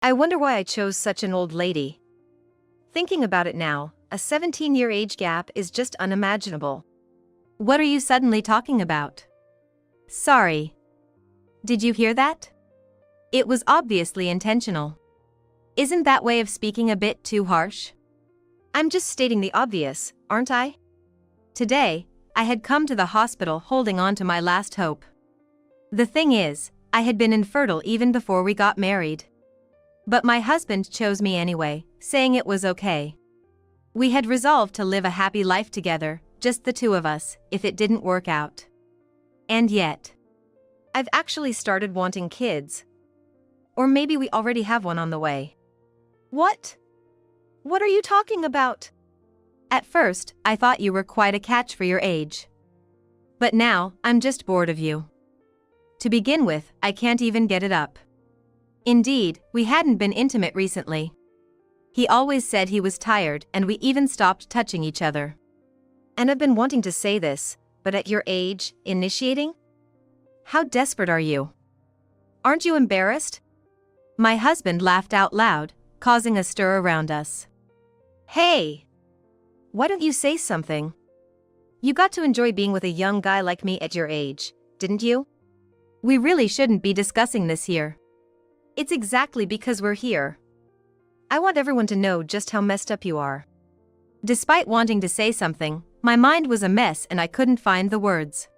I wonder why I chose such an old lady. Thinking about it now, a 17-year age gap is just unimaginable. What are you suddenly talking about? Sorry. Did you hear that? It was obviously intentional. Isn't that way of speaking a bit too harsh? I'm just stating the obvious, aren't I? Today, I had come to the hospital holding on to my last hope. The thing is, I had been infertile even before we got married. But my husband chose me anyway, saying it was okay. We had resolved to live a happy life together, just the two of us, if it didn't work out. And yet, I've actually started wanting kids. Or maybe we already have one on the way. What? What are you talking about? At first, I thought you were quite a catch for your age. But now, I'm just bored of you. To begin with, I can't even get it up. Indeed, we hadn't been intimate recently. He always said he was tired and we even stopped touching each other. And I've been wanting to say this, but at your age, initiating? How desperate are you? Aren't you embarrassed? My husband laughed out loud, causing a stir around us. Hey! Why don't you say something? You got to enjoy being with a young guy like me at your age, didn't you? We really shouldn't be discussing this here. It's exactly because we're here. I want everyone to know just how messed up you are. Despite wanting to say something, my mind was a mess and I couldn't find the words.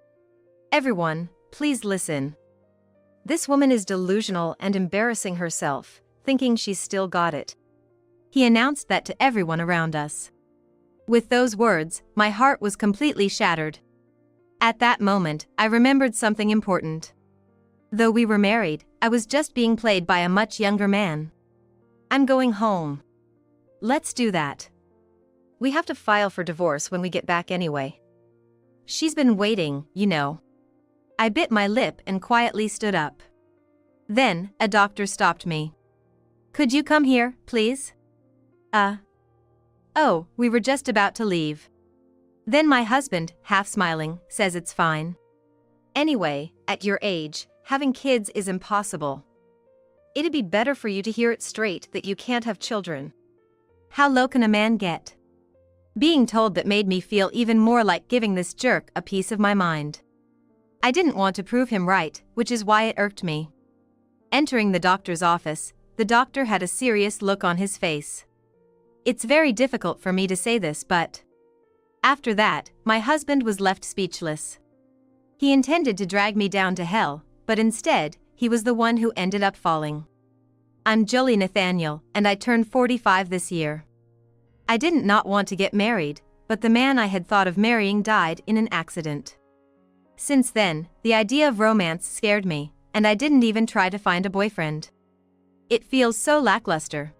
Everyone, please listen. This woman is delusional and embarrassing herself, thinking she's still got it. He announced that to everyone around us. With those words, my heart was completely shattered. At that moment, I remembered something important. Though we were married, I was just being played by a much younger man. I'm going home. Let's do that. We have to file for divorce when we get back anyway. She's been waiting, you know. I bit my lip and quietly stood up. Then, a doctor stopped me. Could you come here, please? Oh, we were just about to leave. Then my husband, half smiling, says it's fine. Anyway, at your age, having kids is impossible. It'd be better for you to hear it straight that you can't have children. How low can a man get? Being told that made me feel even more like giving this jerk a piece of my mind. I didn't want to prove him right, which is why it irked me. Entering the doctor's office, the doctor had a serious look on his face. It's very difficult for me to say this, but after that, my husband was left speechless. He intended to drag me down to hell, but instead, he was the one who ended up falling. I'm Jolie Nathaniel, and I turned 45 this year. I didn't not want to get married, but the man I had thought of marrying died in an accident. Since then, the idea of romance scared me, and I didn't even try to find a boyfriend. It feels so lackluster.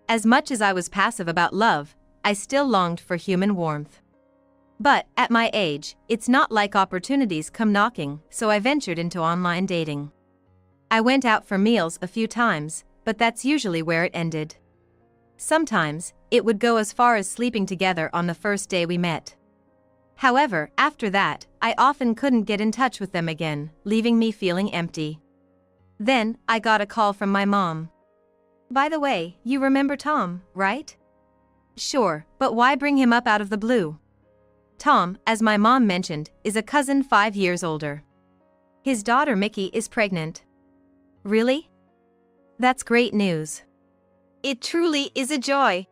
As much as I was passive about love, I still longed for human warmth. But, at my age, it's not like opportunities come knocking, so I ventured into online dating. I went out for meals a few times, but that's usually where it ended. Sometimes, it would go as far as sleeping together on the first day we met. However, after that, I often couldn't get in touch with them again, leaving me feeling empty. Then, I got a call from my mom. By the way, you remember Tom, right? Sure, but why bring him up out of the blue? Tom, as my mom mentioned, is a cousin 5 years older. His daughter Mickey is pregnant. Really? That's great news. It truly is a joy.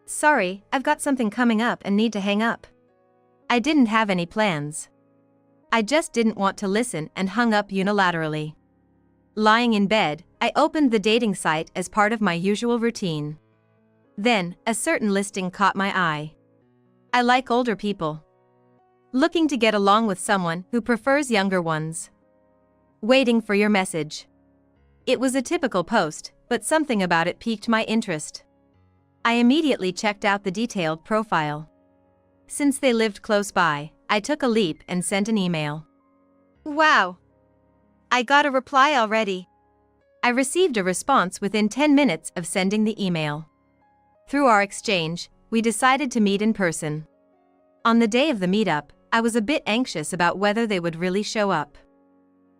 Sorry, I've got something coming up and need to hang up. I didn't have any plans. I just didn't want to listen and hung up unilaterally. Lying in bed, I opened the dating site as part of my usual routine. Then, a certain listing caught my eye. I like older people. Looking to get along with someone who prefers younger ones. Waiting for your message. It was a typical post, but something about it piqued my interest. I immediately checked out the detailed profile. Since they lived close by, I took a leap and sent an email. Wow! I got a reply already. I received a response within 10 minutes of sending the email. Through our exchange, we decided to meet in person. On the day of the meetup, I was a bit anxious about whether they would really show up.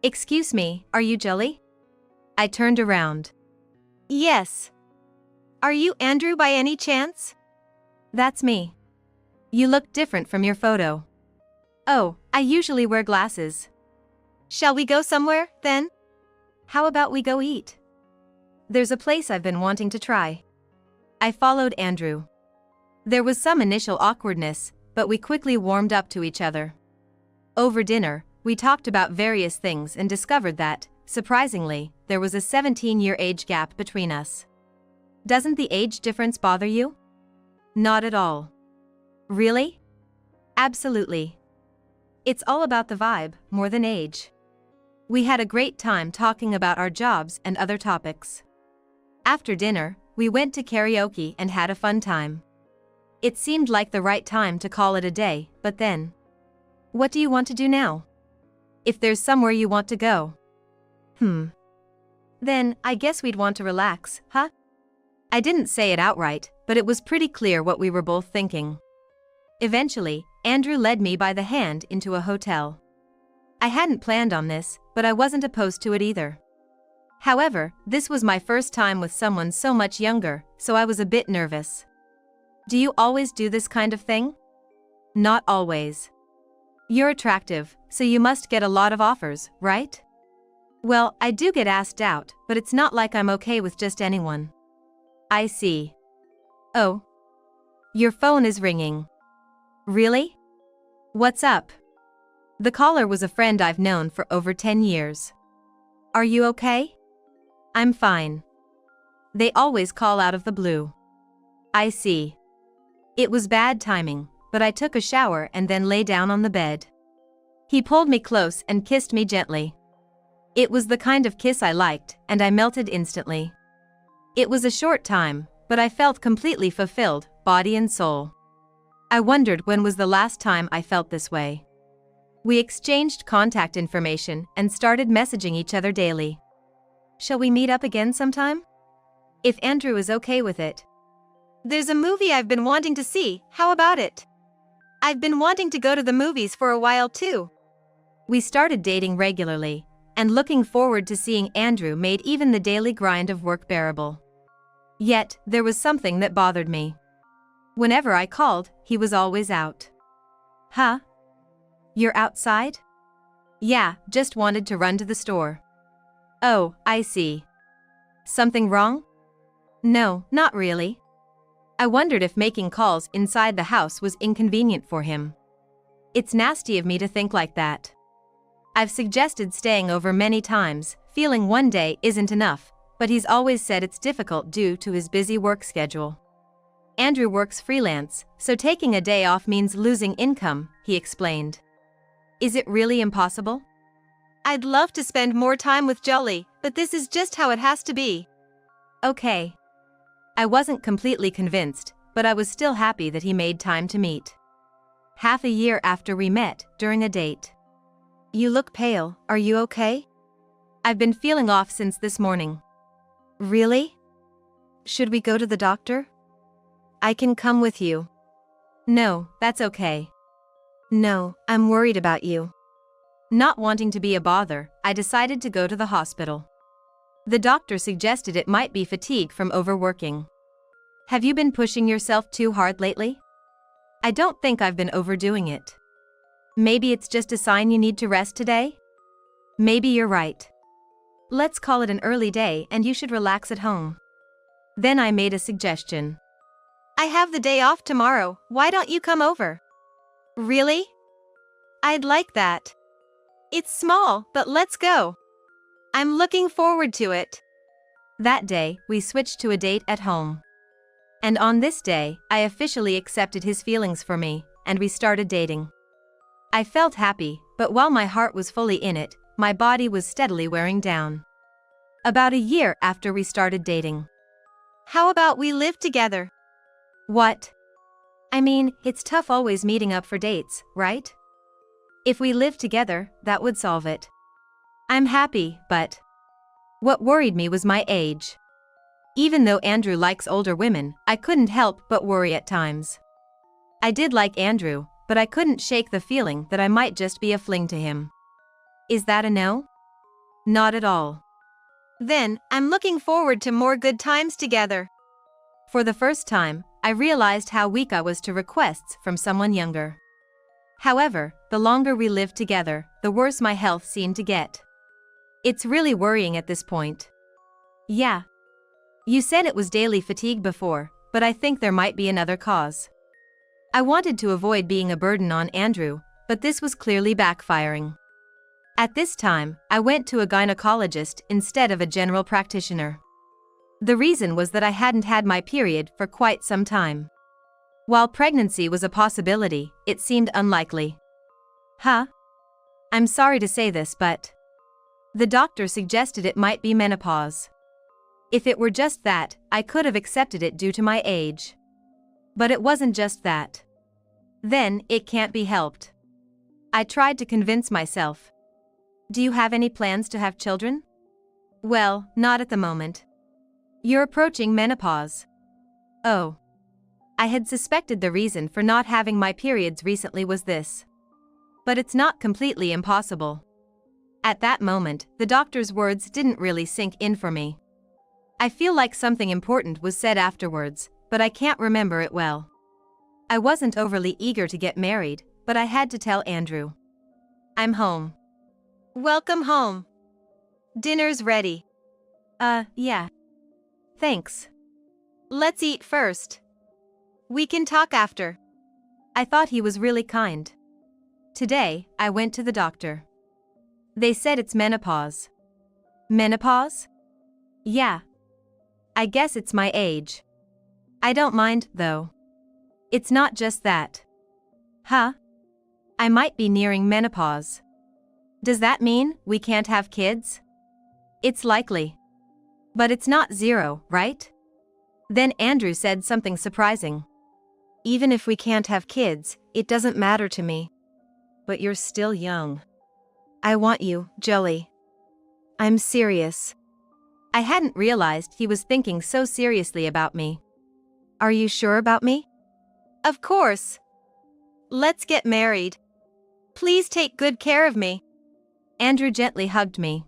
Excuse me, are you Jolie? I turned around. Yes. Are you Andrew by any chance? That's me. You look different from your photo. Oh, I usually wear glasses. Shall we go somewhere, then? How about we go eat? There's a place I've been wanting to try. I followed Andrew. There was some initial awkwardness, but we quickly warmed up to each other. Over dinner, we talked about various things and discovered that, surprisingly, there was a 17-year age gap between us. Doesn't the age difference bother you? Not at all. Really? Absolutely. It's all about the vibe, more than age. We had a great time talking about our jobs and other topics. After dinner, we went to karaoke and had a fun time. It seemed like the right time to call it a day, but then... What do you want to do now? If there's somewhere you want to go. Then, I guess we'd want to relax, huh? I didn't say it outright, but it was pretty clear what we were both thinking. Eventually, Andrew led me by the hand into a hotel. I hadn't planned on this, but I wasn't opposed to it either. However, this was my first time with someone so much younger, so I was a bit nervous. Do you always do this kind of thing? Not always. You're attractive, so you must get a lot of offers, right? Well, I do get asked out, but it's not like I'm okay with just anyone. I see. Oh. Your phone is ringing. Really? What's up? The caller was a friend I've known for over 10 years. Are you okay? I'm fine. They always call out of the blue. I see. It was bad timing, but I took a shower and then lay down on the bed. He pulled me close and kissed me gently. It was the kind of kiss I liked, and I melted instantly. It was a short time, but I felt completely fulfilled, body and soul. I wondered when was the last time I felt this way. We exchanged contact information and started messaging each other daily. Shall we meet up again sometime? If Andrew is okay with it. There's a movie I've been wanting to see, how about it? I've been wanting to go to the movies for a while too. We started dating regularly, and looking forward to seeing Andrew made even the daily grind of work bearable. Yet, there was something that bothered me. Whenever I called, he was always out. Huh? You're outside? Yeah, just wanted to run to the store. Oh, I see. Something wrong? No, not really. I wondered if making calls inside the house was inconvenient for him. It's nasty of me to think like that. I've suggested staying over many times, feeling one day isn't enough, but he's always said it's difficult due to his busy work schedule. Andrew works freelance, so taking a day off means losing income, he explained. Is it really impossible? I'd love to spend more time with Jolly, but this is just how it has to be. Okay. I wasn't completely convinced, but I was still happy that he made time to meet. Half a year after we met, during a date. You look pale, are you okay? I've been feeling off since this morning. Really? Should we go to the doctor? I can come with you. No, that's okay. No, I'm worried about you. Not wanting to be a bother, I decided to go to the hospital. The doctor suggested it might be fatigue from overworking. Have you been pushing yourself too hard lately? I don't think I've been overdoing it. Maybe it's just a sign you need to rest today? Maybe you're right. Let's call it an early day and you should relax at home. Then I made a suggestion. I have the day off tomorrow, why don't you come over? Really? I'd like that. It's small, but let's go. I'm looking forward to it. That day, we switched to a date at home. And on this day, I officially accepted his feelings for me, and we started dating. I felt happy, but while my heart was fully in it, my body was steadily wearing down. About a year after we started dating. How about we live together? What? I mean, it's tough always meeting up for dates, right? If we lived together, that would solve it. I'm happy, but... What worried me was my age. Even though Andrew likes older women, I couldn't help but worry at times. I did like Andrew, but I couldn't shake the feeling that I might just be a fling to him. Is that a no? Not at all. Then, I'm looking forward to more good times together. For the first time, I realized how weak I was to requests from someone younger. However, the longer we lived together, the worse my health seemed to get. It's really worrying at this point. Yeah. You said it was daily fatigue before, but I think there might be another cause. I wanted to avoid being a burden on Andrew, but this was clearly backfiring. At this time, I went to a gynecologist instead of a general practitioner. The reason was that I hadn't had my period for quite some time. While pregnancy was a possibility, it seemed unlikely. Huh? I'm sorry to say this, but the doctor suggested it might be menopause. If it were just that, I could have accepted it due to my age. But it wasn't just that. Then, it can't be helped. I tried to convince myself. Do you have any plans to have children? Well, not at the moment. You're approaching menopause. Oh. I had suspected the reason for not having my periods recently was this. But it's not completely impossible. At that moment, the doctor's words didn't really sink in for me. I feel like something important was said afterwards, but I can't remember it well. I wasn't overly eager to get married, but I had to tell Andrew. I'm home. Welcome home. Dinner's ready. Yeah. Thanks. Let's eat first. We can talk after. I thought he was really kind. Today, I went to the doctor. They said it's menopause. Menopause? Yeah. I guess it's my age. I don't mind, though. It's not just that. Huh? I might be nearing menopause. Does that mean we can't have kids? It's likely. But it's not zero, right? Then Andrew said something surprising. Even if we can't have kids, it doesn't matter to me. But you're still young. I want you, Jolie. I'm serious. I hadn't realized he was thinking so seriously about me. Are you sure about me? Of course. Let's get married. Please take good care of me. Andrew gently hugged me.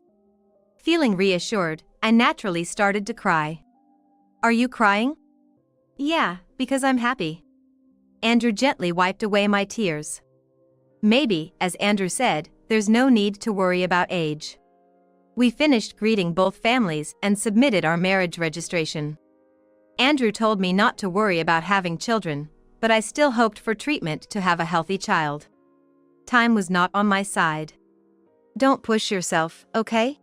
Feeling reassured, I naturally started to cry. Are you crying? Yeah, because I'm happy. Andrew gently wiped away my tears. Maybe, as Andrew said, there's no need to worry about age. We finished greeting both families and submitted our marriage registration. Andrew told me not to worry about having children, but I still hoped for treatment to have a healthy child. Time was not on my side. Don't push yourself, okay?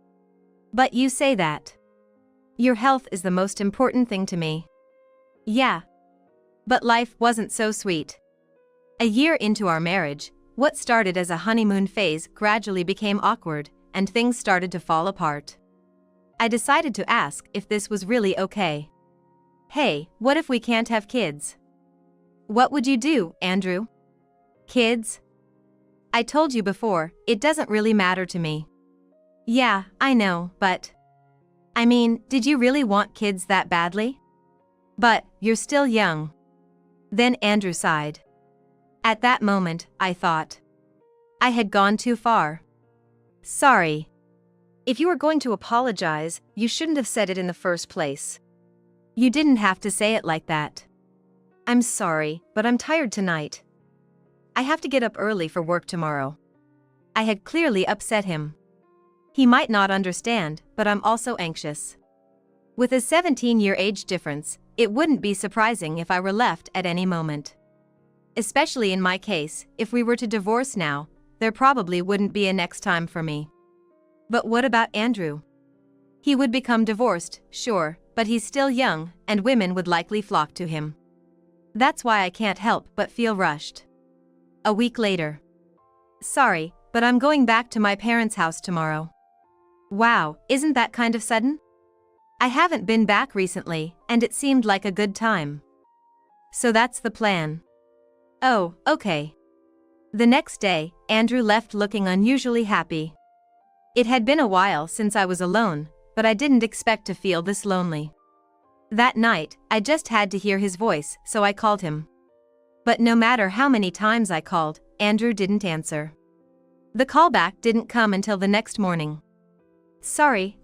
But you say that. Your health is the most important thing to me. Yeah. But life wasn't so sweet. A year into our marriage, what started as a honeymoon phase gradually became awkward, and things started to fall apart. I decided to ask if this was really okay. Hey, what if we can't have kids? What would you do, Andrew? Kids? I told you before, it doesn't really matter to me. Yeah, I know, but I mean, did you really want kids that badly? But you're still young. Then Andrew sighed. At that moment, I thought I had gone too far. Sorry. If you were going to apologize, you shouldn't have said it in the first place. You didn't have to say it like that. I'm sorry, but I'm tired tonight. I have to get up early for work tomorrow. I had clearly upset him. He might not understand, but I'm also anxious. With a 17-year age difference, it wouldn't be surprising if I were left at any moment. Especially in my case, if we were to divorce now, there probably wouldn't be a next time for me. But what about Andrew? He would become divorced, sure, but he's still young, and women would likely flock to him. That's why I can't help but feel rushed. A week later. Sorry, but I'm going back to my parents' house tomorrow. Wow, isn't that kind of sudden? I haven't been back recently, and it seemed like a good time. So that's the plan. Oh, okay. The next day, Andrew left looking unusually happy. It had been a while since I was alone, but I didn't expect to feel this lonely. That night, I just had to hear his voice, so I called him. But no matter how many times I called, Andrew didn't answer. The callback didn't come until the next morning. Sorry.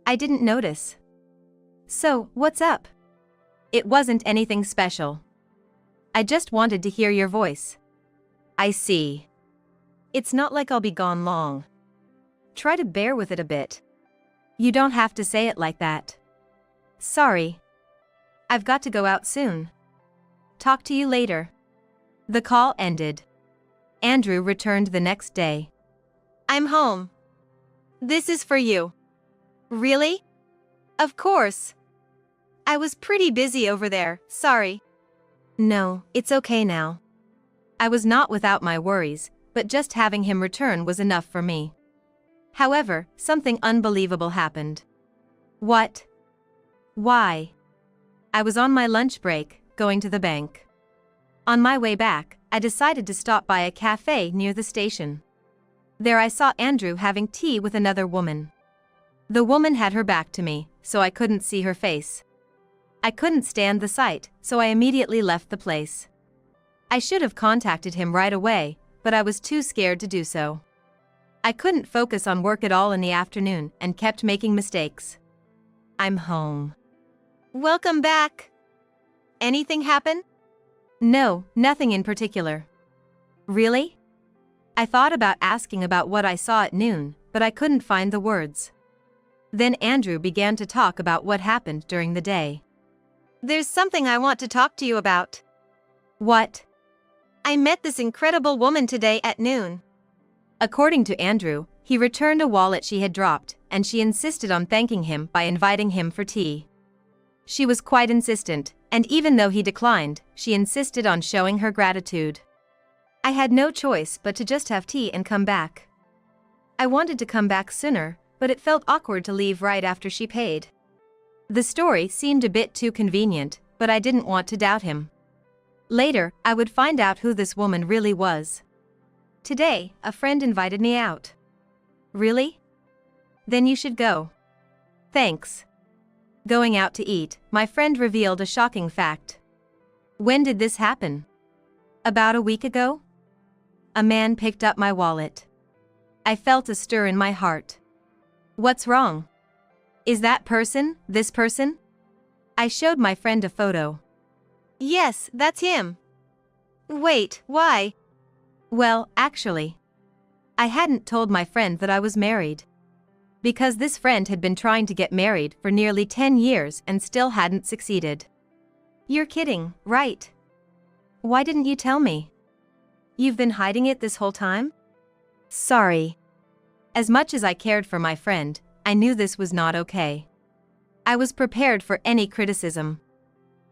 I didn't notice. So, what's up? It wasn't anything special. I just wanted to hear your voice. I see. It's not like I'll be gone long. Try to bear with it a bit. You don't have to say it like that. Sorry. I've got to go out soon. Talk to you later. The call ended. Andrew returned the next day. I'm home. This is for you. Really? Of course. I was pretty busy over there, sorry. No, it's okay now. I was not without my worries, but just having him return was enough for me. However, something unbelievable happened. What? Why? I was on my lunch break, going to the bank. On my way back, I decided to stop by a cafe near the station. There I saw Andrew having tea with another woman. The woman had her back to me, so I couldn't see her face. I couldn't stand the sight, so I immediately left the place. I should have contacted him right away, but I was too scared to do so. I couldn't focus on work at all in the afternoon and kept making mistakes. I'm home. Welcome back. Anything happen? No, nothing in particular. Really? I thought about asking about what I saw at noon, but I couldn't find the words. Then Andrew began to talk about what happened during the day. There's something I want to talk to you about. What? I met this incredible woman today at noon. According to Andrew, he returned a wallet she had dropped, and she insisted on thanking him by inviting him for tea. She was quite insistent, and even though he declined, she insisted on showing her gratitude. I had no choice but to just have tea and come back. I wanted to come back sooner, but it felt awkward to leave right after she paid. The story seemed a bit too convenient, but I didn't want to doubt him. Later, I would find out who this woman really was. Today, a friend invited me out. Really? Then you should go. Thanks. Going out to eat, my friend revealed a shocking fact. When did this happen? About a week ago? A man picked up my wallet. I felt a stir in my heart. What's wrong? Is that person, this person? I showed my friend a photo. Yes, that's him. Wait, why? Well, actually, I hadn't told my friend that I was married. Because this friend had been trying to get married for nearly 10 years and still hadn't succeeded. You're kidding, right? Why didn't you tell me? You've been hiding it this whole time? Sorry. As much as I cared for my friend, I knew this was not okay. I was prepared for any criticism.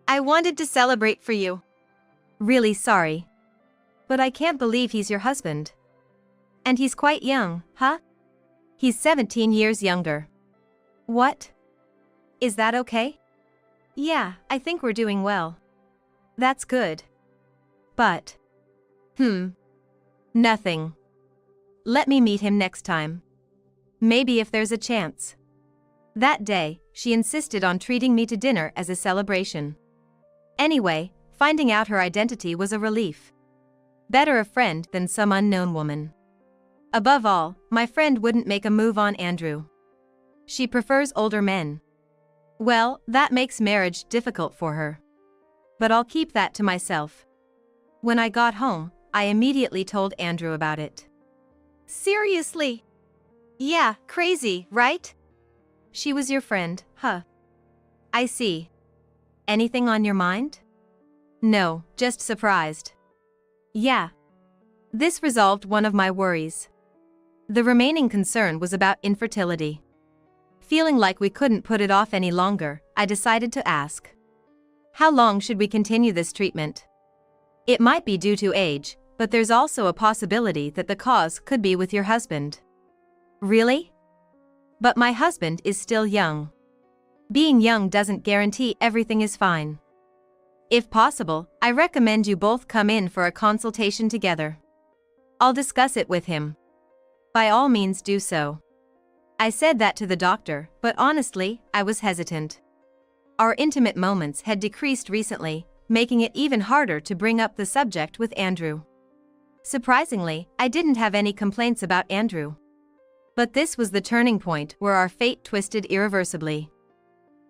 I wanted to celebrate for you. Really sorry. But I can't believe he's your husband. And he's quite young, huh? He's 17 years younger. What? Is that okay? Yeah, I think we're doing well. That's good. But... Nothing. Let me meet him next time. Maybe if there's a chance. That day, she insisted on treating me to dinner as a celebration. Anyway, finding out her identity was a relief. Better a friend than some unknown woman. Above all, my friend wouldn't make a move on Andrew. She prefers older men. Well, that makes marriage difficult for her. But I'll keep that to myself. When I got home, I immediately told Andrew about it. Seriously? Yeah, crazy, right? She was your friend, huh? I see. Anything on your mind? No, just surprised. Yeah. This resolved one of my worries. The remaining concern was about infertility. Feeling like we couldn't put it off any longer, I decided to ask. How long should we continue this treatment? It might be due to age, but there's also a possibility that the cause could be with your husband. Really? But my husband is still young. Being young doesn't guarantee everything is fine. If possible, I recommend you both come in for a consultation together. I'll discuss it with him. By all means do so. I said that to the doctor, but honestly, I was hesitant. Our intimate moments had decreased recently, making it even harder to bring up the subject with Andrew. Surprisingly, I didn't have any complaints about Andrew. But this was the turning point where our fate twisted irreversibly.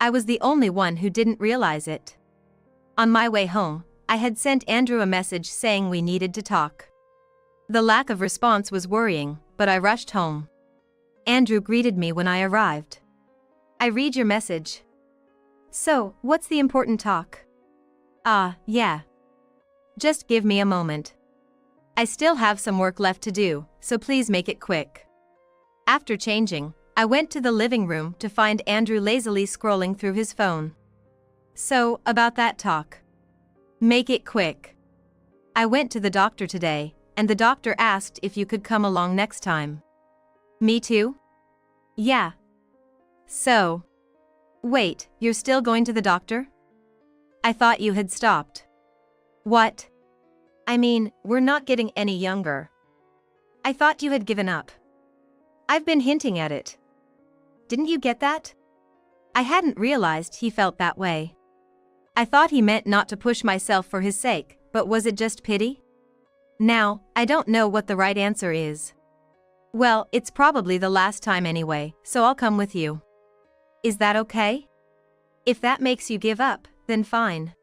I was the only one who didn't realize it. On my way home, I had sent Andrew a message saying we needed to talk. The lack of response was worrying, but I rushed home. Andrew greeted me when I arrived. "I read your message. So, what's the important talk?" Yeah. Just give me a moment. I still have some work left to do, so please make it quick." After changing, I went to the living room to find Andrew lazily scrolling through his phone. "So, about that talk. Make it quick. I went to the doctor today, and the doctor asked if you could come along next time." "Me too?" "Yeah." "So. Wait, you're still going to the doctor? I thought you had stopped." "What?" I mean, we're not getting any younger. I thought you had given up. I've been hinting at it. Didn't you get that?" I hadn't realized he felt that way. I thought he meant not to push myself for his sake, but was it just pity? Now, I don't know what the right answer is. "Well, it's probably the last time anyway, so I'll come with you." "Is that okay?" "If that makes you give up, then fine.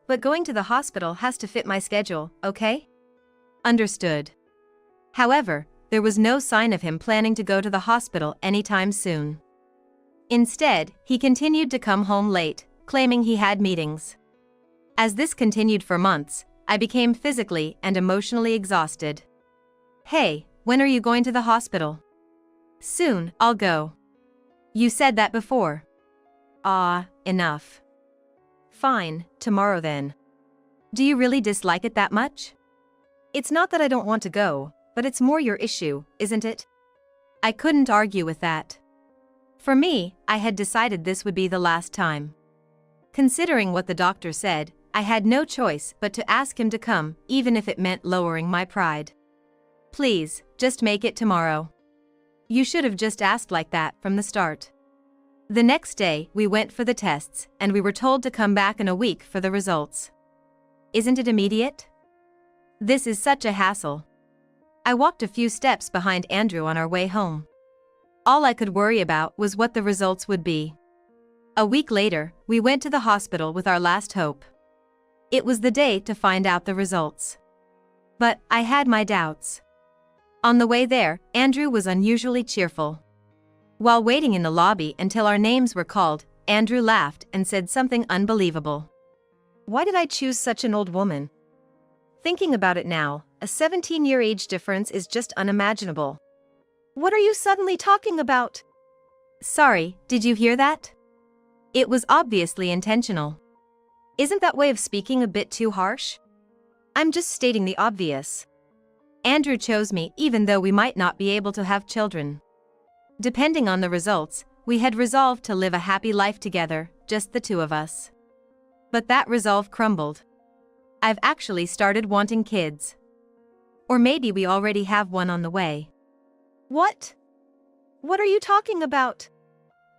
But going to the hospital has to fit my schedule, okay?" "Understood." However, there was no sign of him planning to go to the hospital anytime soon. Instead, he continued to come home late, claiming he had meetings. As this continued for months, I became physically and emotionally exhausted. "Hey, when are you going to the hospital?" "Soon, I'll go." "You said that before." Enough." "Fine, tomorrow then." "Do you really dislike it that much?" "It's not that I don't want to go, but it's more your issue, isn't it?" I couldn't argue with that. For me, I had decided this would be the last time. Considering what the doctor said, I had no choice but to ask him to come, even if it meant lowering my pride. "Please, just make it tomorrow." You should have just asked like that from the start. The next day, we went for the tests, and we were told to come back in a week for the results. Isn't it immediate? This is such a hassle. I walked a few steps behind Andrew on our way home. All I could worry about was what the results would be. A week later, we went to the hospital with our last hope. It was the day to find out the results. But I had my doubts. On the way there, Andrew was unusually cheerful. While waiting in the lobby until our names were called, Andrew laughed and said something unbelievable. "Why did I choose such an old woman? Thinking about it now, a 17-year age difference is just unimaginable. What are you suddenly talking about?" Sorry, did you hear that? It was obviously intentional. Isn't that way of speaking a bit too harsh? I'm just stating the obvious. Andrew chose me even though we might not be able to have children. Depending on the results, we had resolved to live a happy life together, just the two of us. But that resolve crumbled. I've actually started wanting kids. Or maybe we already have one on the way. What? What are you talking about?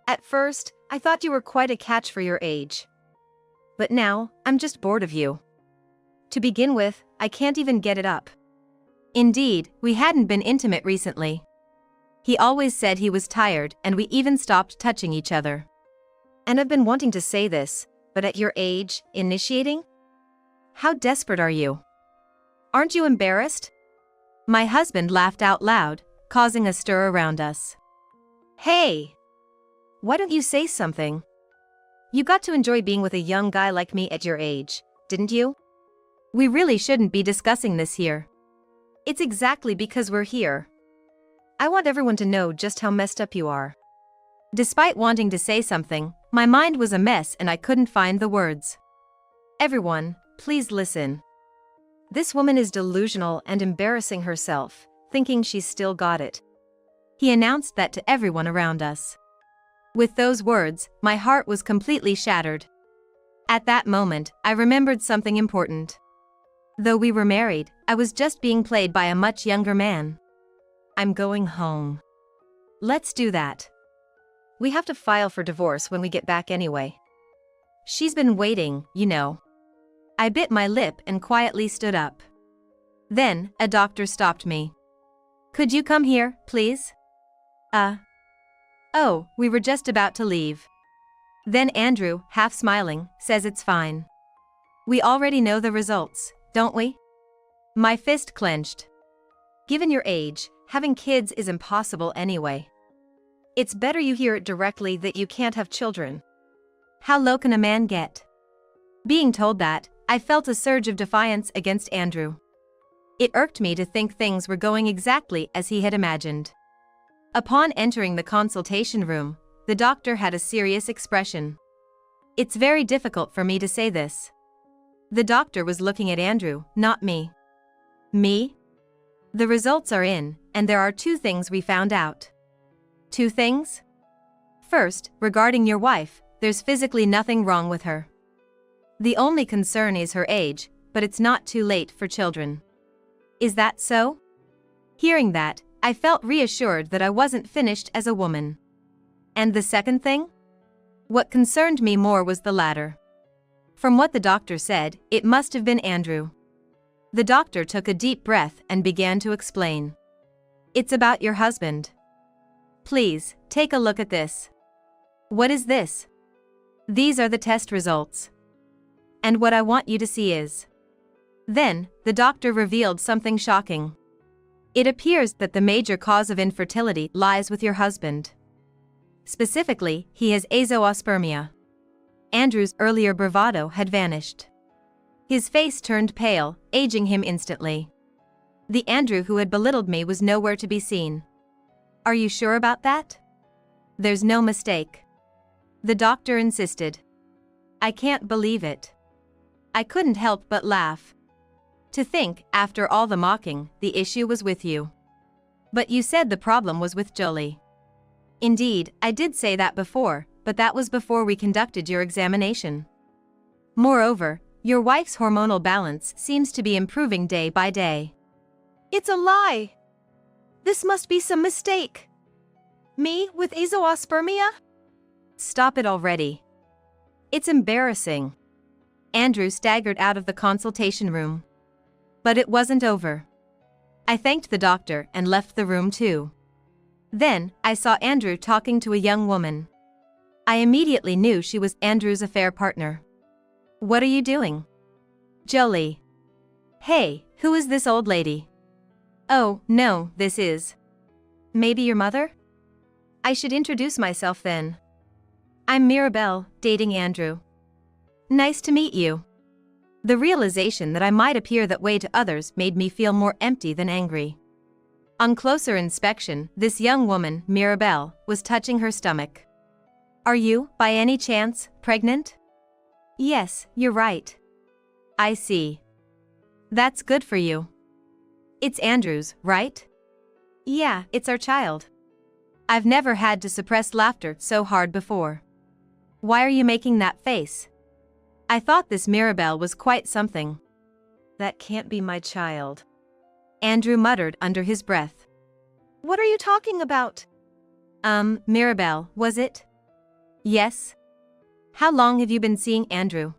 At first, I thought you were quite a catch for your age. But now, I'm just bored of you. To begin with, I can't even get it up. Indeed, we hadn't been intimate recently. He always said he was tired, and we even stopped touching each other. And I've been wanting to say this, but at your age, initiating? How desperate are you? Aren't you embarrassed? My husband laughed out loud, causing a stir around us. Hey! Why don't you say something? You got to enjoy being with a young guy like me at your age, didn't you? We really shouldn't be discussing this here. It's exactly because we're here. I want everyone to know just how messed up you are. Despite wanting to say something, my mind was a mess and I couldn't find the words. Everyone, please listen. This woman is delusional and embarrassing herself, thinking she's still got it. He announced that to everyone around us. With those words, my heart was completely shattered. At that moment, I remembered something important. Though we were married, I was just being played by a much younger man. I'm going home. Let's do that. We have to file for divorce when we get back anyway. She's been waiting, you know. I bit my lip and quietly stood up. Then, a doctor stopped me. Could you come here, please? Oh, we were just about to leave. Then Andrew, half smiling, says it's fine. We already know the results, don't we? My fist clenched. Given your age, having kids is impossible anyway. It's better you hear it directly that you can't have children. How low can a man get? Being told that, I felt a surge of defiance against Andrew. It irked me to think things were going exactly as he had imagined. Upon entering the consultation room, the doctor had a serious expression. It's very difficult for me to say this. The doctor was looking at Andrew, not me. Me? The results are in, and there are 2 things we found out. 2 things? First, regarding your wife, there's physically nothing wrong with her. The only concern is her age, but it's not too late for children. Is that so? Hearing that, I felt reassured that I wasn't finished as a woman. And the second thing? What concerned me more was the latter. From what the doctor said, it must have been Andrew. The doctor took a deep breath and began to explain. It's about your husband. Please, take a look at this. What is this? These are the test results. And what I want you to see is. Then, the doctor revealed something shocking. It appears that the major cause of infertility lies with your husband. Specifically, he has azoospermia. Andrew's earlier bravado had vanished. His face turned pale, aging him instantly. The Andrew who had belittled me was nowhere to be seen. Are you sure about that? There's no mistake. The doctor insisted. I can't believe it. I couldn't help but laugh. To think, after all the mocking, the issue was with you. But you said the problem was with Jolie. Indeed, I did say that before, but that was before we conducted your examination. Moreover, your wife's hormonal balance seems to be improving day by day. It's a lie. This must be some mistake. Me with azoospermia? Stop it already. It's embarrassing. Andrew staggered out of the consultation room. But it wasn't over. I thanked the doctor and left the room too. Then, I saw Andrew talking to a young woman. I immediately knew she was Andrew's affair partner. What are you doing? Jolie. Hey, who is this old lady? Oh, no, this is. Maybe your mother? I should introduce myself then. I'm Mirabelle, dating Andrew. Nice to meet you. The realization that I might appear that way to others made me feel more empty than angry. On closer inspection, this young woman, Mirabelle, was touching her stomach. Are you, by any chance, pregnant? Yes, you're right. I see. That's good for you. It's Andrew's, right? Yeah, it's our child. I've never had to suppress laughter so hard before. Why are you making that face? I thought this Mirabelle was quite something. That can't be my child. Andrew muttered under his breath. What are you talking about? Mirabelle, was it? Yes. How long have you been seeing Andrew?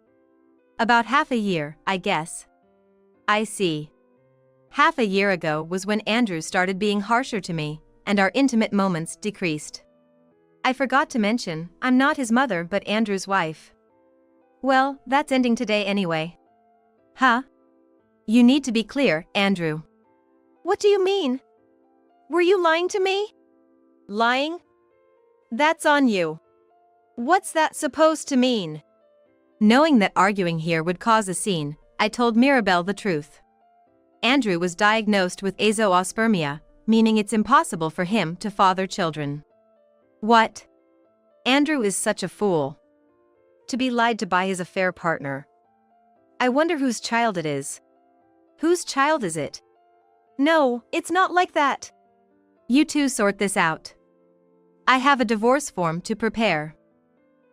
About half a year, I guess. I see. Half a year ago was when Andrew started being harsher to me, and our intimate moments decreased. I forgot to mention, I'm not his mother but Andrew's wife. Well, that's ending today anyway. Huh? You need to be clear, Andrew. What do you mean? Were you lying to me? Lying? That's on you. What's that supposed to mean? Knowing that arguing here would cause a scene, I told Mirabelle the truth. Andrew was diagnosed with azoospermia, meaning it's impossible for him to father children. What? Andrew is such a fool. To be lied to by his affair partner. I wonder whose child it is. Whose child is it? No, it's not like that. You two sort this out. I have a divorce form to prepare.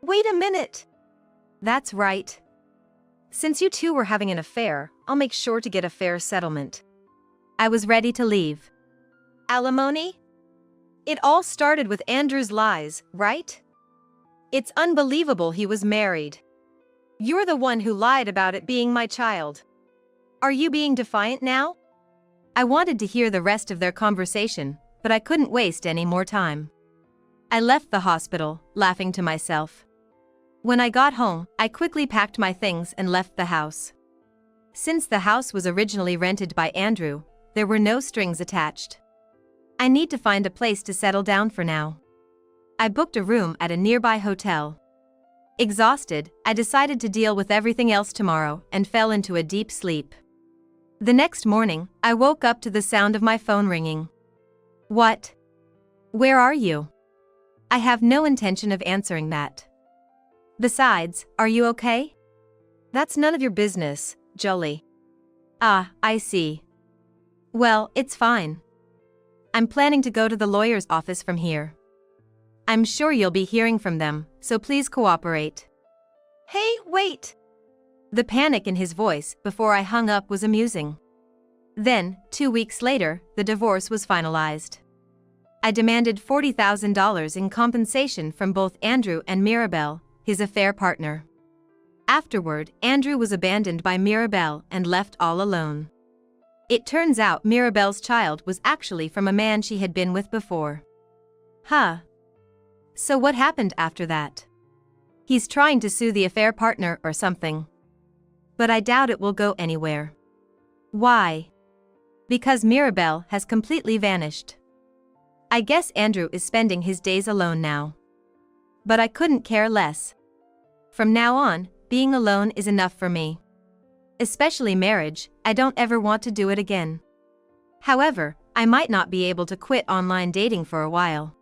Wait a minute. That's right. Since you two were having an affair, I'll make sure to get a fair settlement. I was ready to leave. Alimony? It all started with Andrew's lies, right? It's unbelievable he was married. You're the one who lied about it being my child. Are you being defiant now? I wanted to hear the rest of their conversation, but I couldn't waste any more time. I left the hospital, laughing to myself. When I got home, I quickly packed my things and left the house. Since the house was originally rented by Andrew, there were no strings attached. I need to find a place to settle down for now. I booked a room at a nearby hotel. Exhausted, I decided to deal with everything else tomorrow and fell into a deep sleep. The next morning, I woke up to the sound of my phone ringing. What? Where are you? I have no intention of answering that. Besides, are you okay? That's none of your business, Jolie. Ah, I see. Well, it's fine. I'm planning to go to the lawyer's office from here. I'm sure you'll be hearing from them, so please cooperate. Hey, wait! The panic in his voice before I hung up was amusing. Then, 2 weeks later, the divorce was finalized. I demanded $40,000 in compensation from both Andrew and Mirabelle, his affair partner. Afterward, Andrew was abandoned by Mirabelle and left all alone. It turns out Mirabelle's child was actually from a man she had been with before. Huh. So what happened after that? He's trying to sue the affair partner or something. But I doubt it will go anywhere. Why? Because Mirabelle has completely vanished. I guess Andrew is spending his days alone now. But I couldn't care less. From now on, being alone is enough for me. Especially marriage, I don't ever want to do it again. However, I might not be able to quit online dating for a while.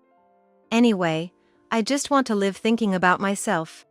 Anyway, I just want to live thinking about myself.